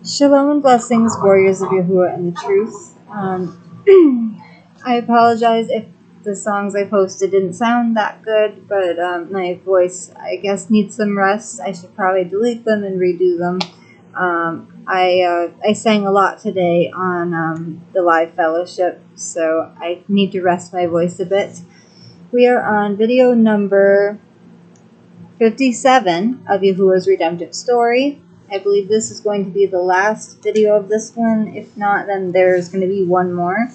Shalom and blessings, warriors of Yahuah and the truth. I apologize if the songs I posted didn't sound that good, but my voice, I guess, needs some rest. I should probably delete them and redo them. I sang a lot today on the live fellowship, so I need to rest my voice a bit. We are on video number 57 of Yahuah's Redemptive Story. I believe this is going to be the last video of this one. If not, then there's going to be one more.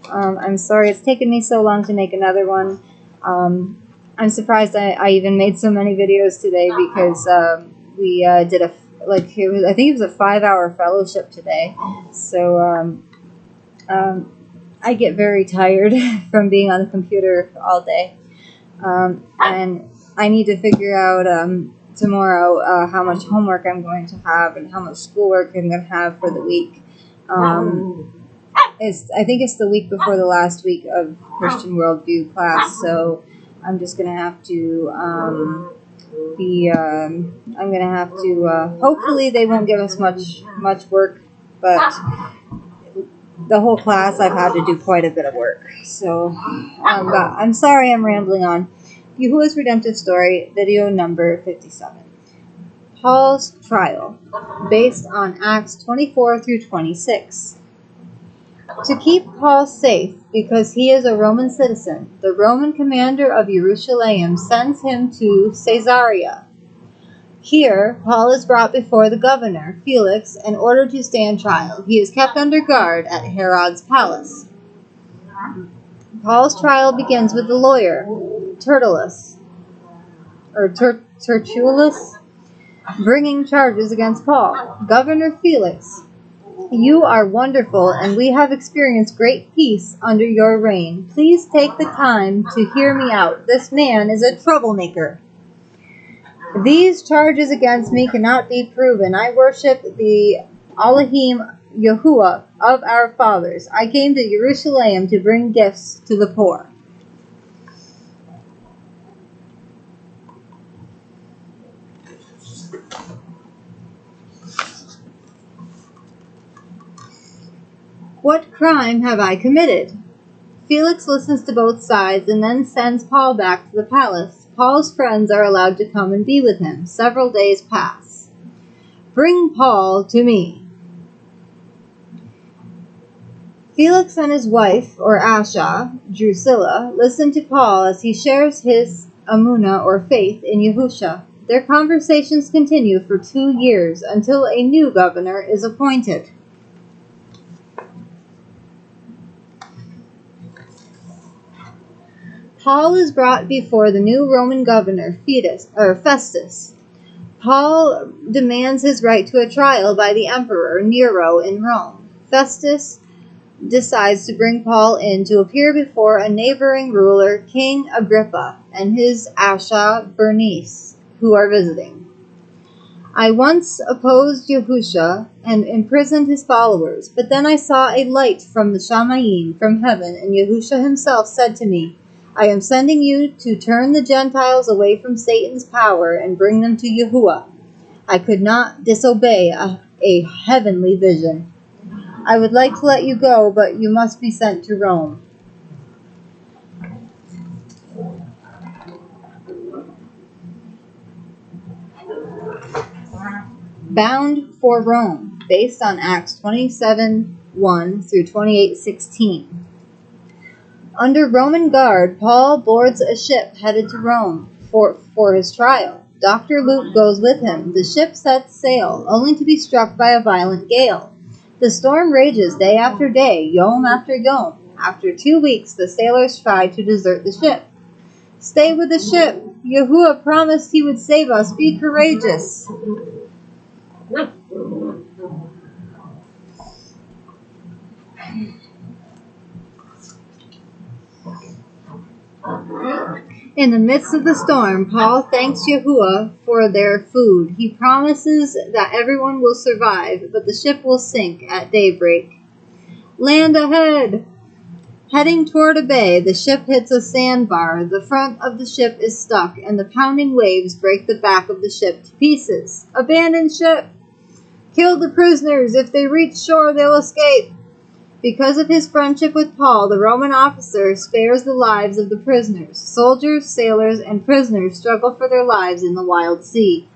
I'm sorry it's taken me so long to make another one. I'm surprised I even made so many videos today because we did I think it was a 5-hour fellowship today. So I get very tired from being on the computer all day. And I need to figure out tomorrow how much homework I'm going to have and how much schoolwork I'm going to have for the week. I think it's the week before the last week of Christian Worldview class, so I'm just going to have to hopefully they won't give us much work, but the whole class I've had to do quite a bit of work. So I'm sorry I'm rambling on. Yahuah's Redemptive Story, video number 57. Paul's Trial, based on Acts 24 through 26. To keep Paul safe, because he is a Roman citizen, the Roman commander of Jerusalem sends him to Caesarea. Here, Paul is brought before the governor, Felix, and ordered to stand trial. He is kept under guard at Herod's palace. Paul's trial begins with the lawyer, Tertullus, bringing charges against Paul. Governor Felix, you are wonderful, and we have experienced great peace under your reign. Please take the time to hear me out. This man is a troublemaker. These charges against me cannot be proven. I worship the Elohim Yahuah of our fathers. I came to Jerusalem to bring gifts to the poor. What crime have I committed? Felix listens to both sides and then sends Paul back to the palace. Paul's friends are allowed to come and be with him. Several days pass. Bring Paul to me. Felix and his wife, or Asha, Drusilla, listen to Paul as he shares his Amunah, or faith, in Yahushua. Their conversations continue for 2 years until a new governor is appointed. Paul is brought before the new Roman governor, Festus. Paul demands his right to a trial by the emperor Nero in Rome. Festus decides to bring Paul in to appear before a neighboring ruler, King Agrippa, and his Asha Bernice, who are visiting. I once opposed Yahushua and imprisoned his followers, but then I saw a light from the Shamayim, from heaven, and Yahushua himself said to me, I am sending you to turn the Gentiles away from Satan's power and bring them to Yahuah. I could not disobey a heavenly vision. I would like to let you go, but you must be sent to Rome. Bound for Rome, based on Acts 27:1 through 28:16. Under Roman guard, Paul boards a ship headed to Rome for his trial. Dr. Luke goes with him. The ship sets sail, only to be struck by a violent gale. The storm rages day after day, yom after yom. After 2 weeks, the sailors try to desert the ship. Stay with the ship. Yahuah promised he would save us. Be courageous. In the midst of the storm, Paul thanks Yahuah for their food. He promises that everyone will survive, but the ship will sink at daybreak. Land ahead! Heading toward a bay, the ship hits a sandbar. The front of the ship is stuck, and the pounding waves break the back of the ship to pieces. Abandon ship! Kill the prisoners. If they reach shore, they'll escape. Because of his friendship with Paul, the Roman officer spares the lives of the prisoners. Soldiers, sailors, and prisoners struggle for their lives in the wild sea.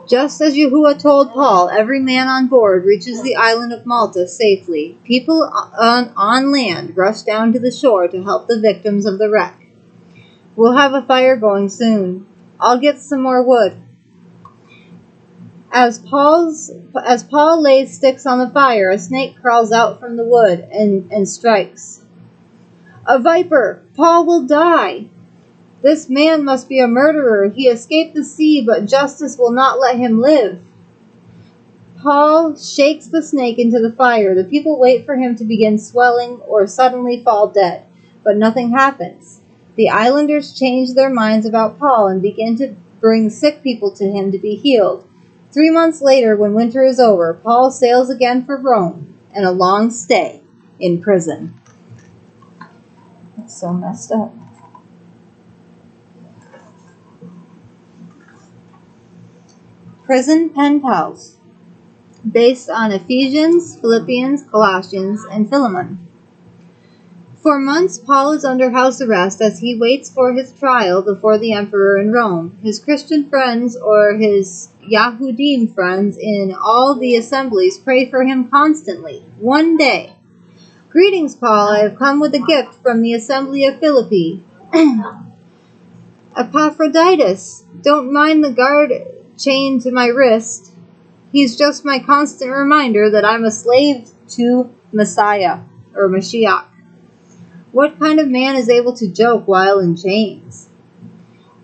Just as Yahuah told Paul, every man on board reaches the island of Malta safely. People on land rush down to the shore to help the victims of the wreck. We'll have a fire going soon. I'll get some more wood. As Paul lays sticks on the fire, a snake crawls out from the wood and strikes. A viper! Paul will die! This man must be a murderer. He escaped the sea, but justice will not let him live. Paul shakes the snake into the fire. The people wait for him to begin swelling or suddenly fall dead, but nothing happens. The islanders change their minds about Paul and begin to bring sick people to him to be healed. 3 months later, when winter is over, Paul sails again for Rome and a long stay in prison. That's so messed up. Prison pen pals, based on Ephesians, Philippians, Colossians, and Philemon. For months, Paul is under house arrest as he waits for his trial before the emperor in Rome. His Christian friends, or his Yahudim friends in all the assemblies, pray for him constantly. One day, "Greetings, Paul. I have come with a gift from the assembly of Philippi. Epaphroditus, don't mind the guard chained to my wrist. He's just my constant reminder that I'm a slave to Messiah, or Mashiach. What kind of man is able to joke while in chains?"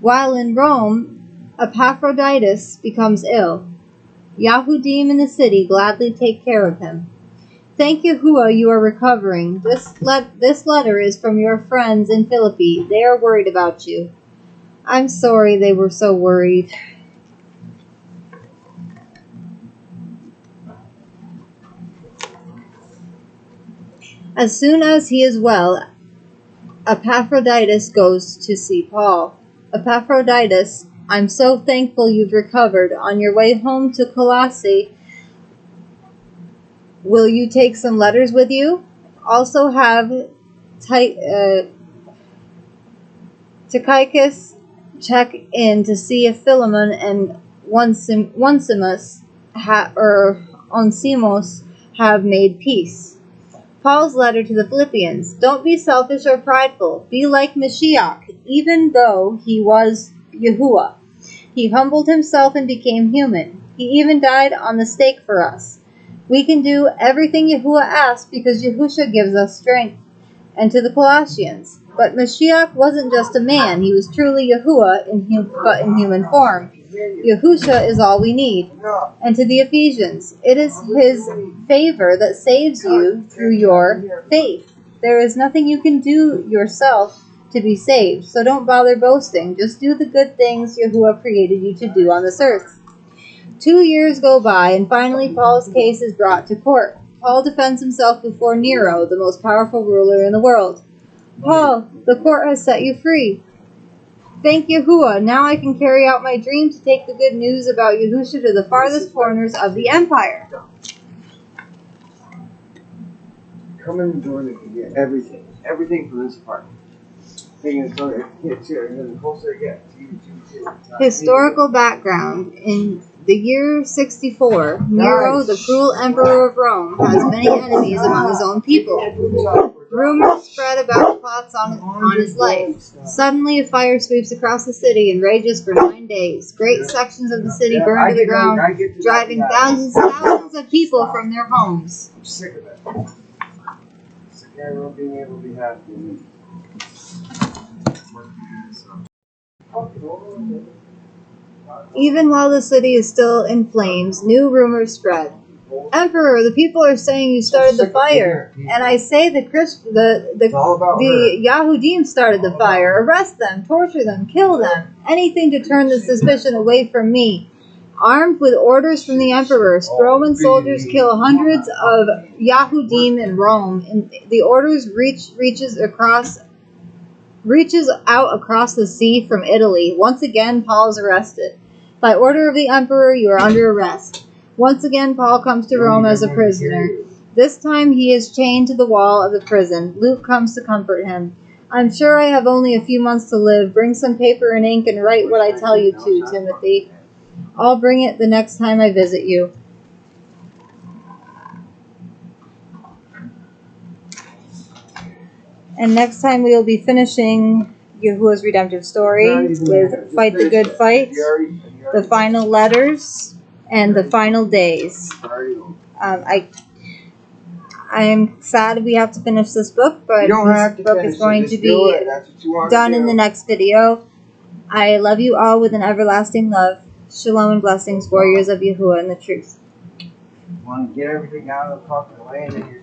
While in Rome, Epaphroditus becomes ill. Yahudim in the city gladly take care of him. "Thank Yahuah, you are recovering. This letter is from your friends in Philippi. They are worried about you." I'm sorry they were so worried. As soon as he is well, Epaphroditus goes to see Paul. "Epaphroditus, I'm so thankful you've recovered. On your way home to Colossae, will you take some letters with you? Also have Tychicus check in to see if Philemon and Onesimus have made peace." Paul's letter to the Philippians. Don't be selfish or prideful. Be like Mashiach, even though he was Yahuah. He humbled himself and became human. He even died on the stake for us. We can do everything Yahuah asks because Yahusha gives us strength. And to the Colossians. But Mashiach wasn't just a man. He was truly Yahuah, but in human form. Yahusha is all we need. And to the Ephesians, it is his favor that saves you through your faith. There is nothing you can do yourself to be saved, so don't bother boasting. Just do the good things Yahuah created you to do on this earth. 2 years go by, and finally Paul's case is brought to court. Paul defends himself before Nero, the most powerful ruler in the world. "Paul, the court has set you free. Thank Yahuah. Now I can carry out my dream to take the good news about Yahusha to the farthest corners of the empire." Come in the door and you can get everything. Everything from this apartment. Historical background. In the year 64, Nero, the cruel emperor of Rome, has many enemies among his own people. Rumors spread about plots on his life. Suddenly, a fire sweeps across the city and rages for 9 days. Great sections of the city burn to the ground, driving thousands of people from their homes. I'm sick of it. Sick of everyone being able to be happy. Even while the city is still in flames, new rumors spread. "Emperor, the people are saying you started the fire." And I say the Yahudim started the fire. Arrest them, torture them, kill them. Anything to turn the suspicion away from me. Armed with orders from the emperor, Roman soldiers kill hundreds of Yahudim in Rome. And the orders reaches across reaches out across the sea from Italy. Once again, Paul is arrested. By order of the emperor, you are under arrest. Once again, Paul comes to Rome as a prisoner. This time he is chained to the wall of the prison. Luke comes to comfort him. I'm sure I have only a few months to live. Bring some paper and ink and write what I tell you to, Timothy. I'll bring it the next time I visit you. And next time we will be finishing Yahuah's redemptive story with Fight the Good Fight, the final letters, and the final days. I'm sad we have to finish this book, but this book is going to be done in the next video. I love you all with an everlasting love. Shalom and blessings, warriors of Yahuah and the truth. Want to get everything out of the fucking way and then you're